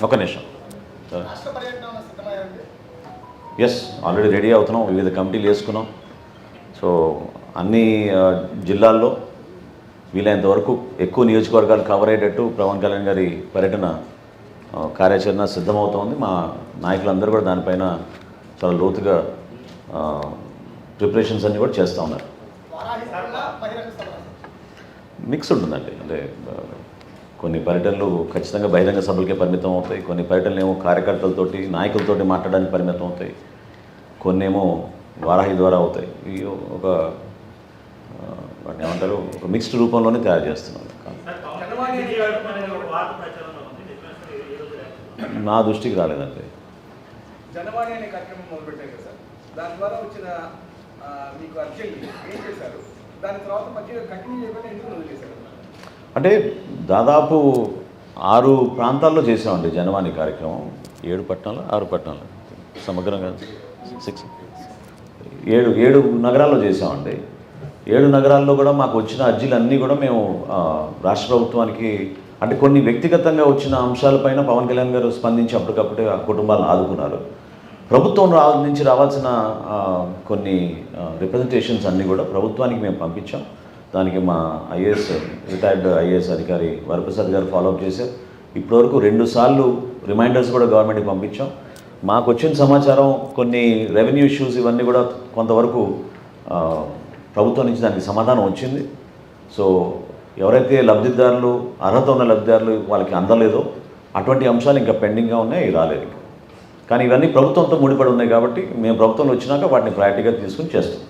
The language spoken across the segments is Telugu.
ఒక నిమిషం. ఎస్, ఆల్రెడీ రెడీ అవుతున్నాం, వివిధ కమిటీలు వేసుకున్నాం. సో అన్ని జిల్లాల్లో వీలైనంత వరకు ఎక్కువ నియోజకవర్గాలు కవర్ అయ్యేటట్టు పవన్ కళ్యాణ్ గారి పర్యటన కార్యాచరణ సిద్ధమవుతోంది. మా నాయకులందరూ కూడా దానిపైన చాలా లోతుగా ప్రిపరేషన్స్ అన్నీ కూడా చేస్తూ ఉన్నారు. మిక్స్ ఉంటుందండి, అంటే కొన్ని పర్యటనలు ఖచ్చితంగా బహిరంగ సభలకే పరిమితం అవుతాయి, కొన్ని పర్యటనలు ఏమో కార్యకర్తలతోటి నాయకులతోటి మాట్లాడడానికి పరిమితం అవుతాయి, కొన్ని ఏమో వారాహి ద్వారా అవుతాయి. ఇవి ఒక వాటిని ఏమంటారు, ఒక మిక్స్డ్ రూపంలోనే తయారు చేస్తున్నాం. నా దృష్టికి రాలేదండి. జనవాణి అనే కార్యక్రమం మొదలుపెట్టారు కదా సార్, దాని ద్వారా వచ్చిన మీకు అర్జెంట్ ఏం చేశారు? దాని తర్వాత మధ్య కంటిన్యూ చేయకుండా ఎందుకు వదిలేశారు? అంటే దాదాపు 6 ప్రాంతాల్లో చేసామండి జనవాణి కార్యక్రమం. 6 పట్టణాలు సమగ్రంగా 7 నగరాల్లో చేసామండి. 7 నగరాల్లో కూడా మాకు వచ్చిన అర్జీలన్నీ కూడా మేము రాష్ట్ర ప్రభుత్వానికి, అంటే కొన్ని వ్యక్తిగతంగా వచ్చిన అంశాలపైన పవన్ కళ్యాణ్ గారు స్పందించి అప్పటికప్పుడే ఆ కుటుంబాలను ఆదుకున్నారు. ప్రభుత్వం నుంచి రావాల్సిన కొన్ని రిప్రజెంటేషన్స్ అన్నీ కూడా ప్రభుత్వానికి మేము పంపించాం. దానికి మా రిటైర్డ్ ఐఏఎస్ అధికారి వరప్రసాద్ గారు ఫాలోఅప్ చేశారు. ఇప్పటివరకు 2 సార్లు రిమైండర్స్ కూడా గవర్నమెంట్కి పంపించాం. మాకు వచ్చిన సమాచారం కొన్ని రెవెన్యూ ఇష్యూస్ ఇవన్నీ కూడా కొంతవరకు ప్రభుత్వం నుంచి దానికి సమాధానం వచ్చింది. సో ఎవరైతే లబ్ధిదారులు, అర్హత ఉన్న లబ్ధిదారులు వాళ్ళకి అందలేదో అటువంటి అంశాలు ఇంకా పెండింగ్గా ఉన్నాయి, రాలేదు. కానీ ఇవన్నీ ప్రభుత్వంతో ముడిపడి ఉన్నాయి కాబట్టి మేము ప్రభుత్వంలో వచ్చినాక వాటిని ప్రయారిటీగా తీసుకుని చేస్తాం.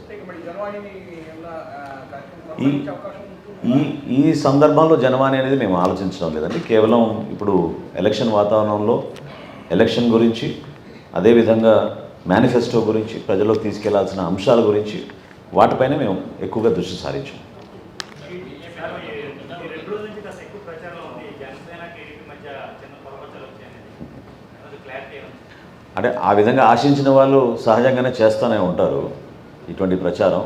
ఈ సందర్భంలో జనవాణి అనేది మేము ఆలోచించడం లేదండి. కేవలం ఇప్పుడు ఎలక్షన్ వాతావరణంలో ఎలక్షన్ గురించి, అదేవిధంగా మేనిఫెస్టో గురించి, ప్రజల్లోకి తీసుకెళ్లాల్సిన అంశాల గురించి వాటిపైన మేము ఎక్కువగా దృష్టి సారించాం. అంటే ఆ విధంగా ఆశించిన వాళ్ళు సహజంగానే చేస్తూనే ఉంటారు ఇటువంటి ప్రచారం.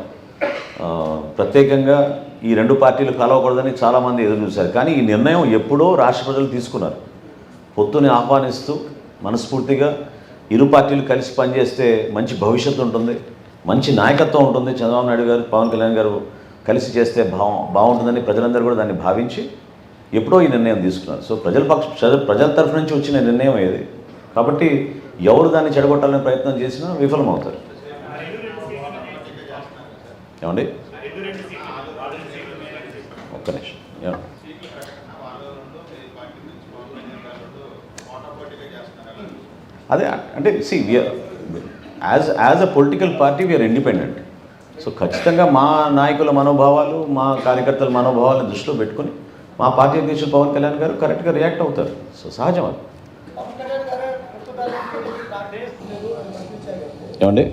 ప్రత్యేకంగా ఈ 2 పార్టీలు కలవకూడదని చాలామంది ఎదురు చూశారు. కానీ ఈ నిర్ణయం ఎప్పుడో రాష్ట్ర ప్రజలు తీసుకున్నారు. పొత్తుని ఆహ్వానిస్తూ మనస్ఫూర్తిగా ఇరు పార్టీలు కలిసి పనిచేస్తే మంచి భవిష్యత్తు ఉంటుంది, మంచి నాయకత్వం ఉంటుంది. చంద్రబాబు నాయుడు గారు, పవన్ కళ్యాణ్ గారు కలిసి చేస్తే బాగుంటుందని ప్రజలందరూ కూడా దాన్ని భావించి ఎప్పుడో ఈ నిర్ణయం తీసుకున్నారు. సో ప్రజల తరఫు నుంచి వచ్చిన నిర్ణయం ఏది కాబట్టి ఎవరు దాన్ని చెడగొట్టాలని ప్రయత్నం చేసినా విఫలమవుతారు. ఏమండి, ఒక్క నిమిషం. అదే అంటే as a political party we are independent. So ఖచ్చితంగా మా నాయకుల మనోభావాలు, మా కార్యకర్తల మనోభావాలను దృష్టిలో పెట్టుకుని మా పార్టీ అధ్యక్షులు పవన్ కళ్యాణ్ గారు కరెక్ట్గా రియాక్ట్ అవుతారు. సో సహజం అది. ఏమండి,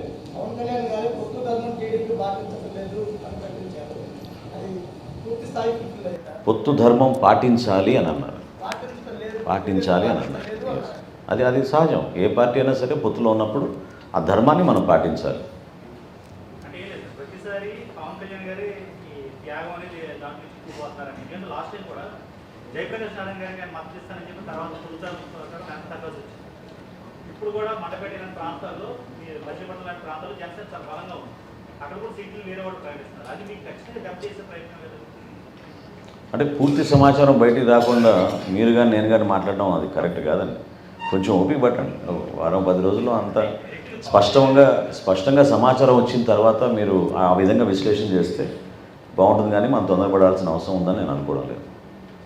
పొత్తు ధర్మం పాటించాలి అని అన్నారు. అది సహజం. ఏ పార్టీ అయినా సరే పొత్తులో ఉన్నప్పుడు ఆ ధర్మాన్ని మనం పాటించాలి. ఇప్పుడు కూడా మండపేట ప్రాంతాల్లో, బస్సుపట్ల లాంటి ప్రాంతాల్లో జనసేన చాలా బలంగా ఉంది. అక్కడ కూడా సీట్లు వేరే వాడు ప్రకటిస్తున్నారు. అది మీకు ఖచ్చితంగా దెబ్బ చేసే ప్రయత్నం లేదు. అంటే పూర్తి సమాచారం బయటికి రాకుండా మీరు కానీ నేను కానీ మాట్లాడడం అది కరెక్ట్ కాదండి. కొంచెం ఓపిక పట్టండి. వారం 10 రోజుల్లో అంత స్పష్టంగా సమాచారం వచ్చిన తర్వాత మీరు ఆ విధంగా విశ్లేషణ చేస్తే బాగుంటుంది. కానీ మనం తొందరపడాల్సిన అవసరం ఉందని నేను అనుకోవడం లేదు.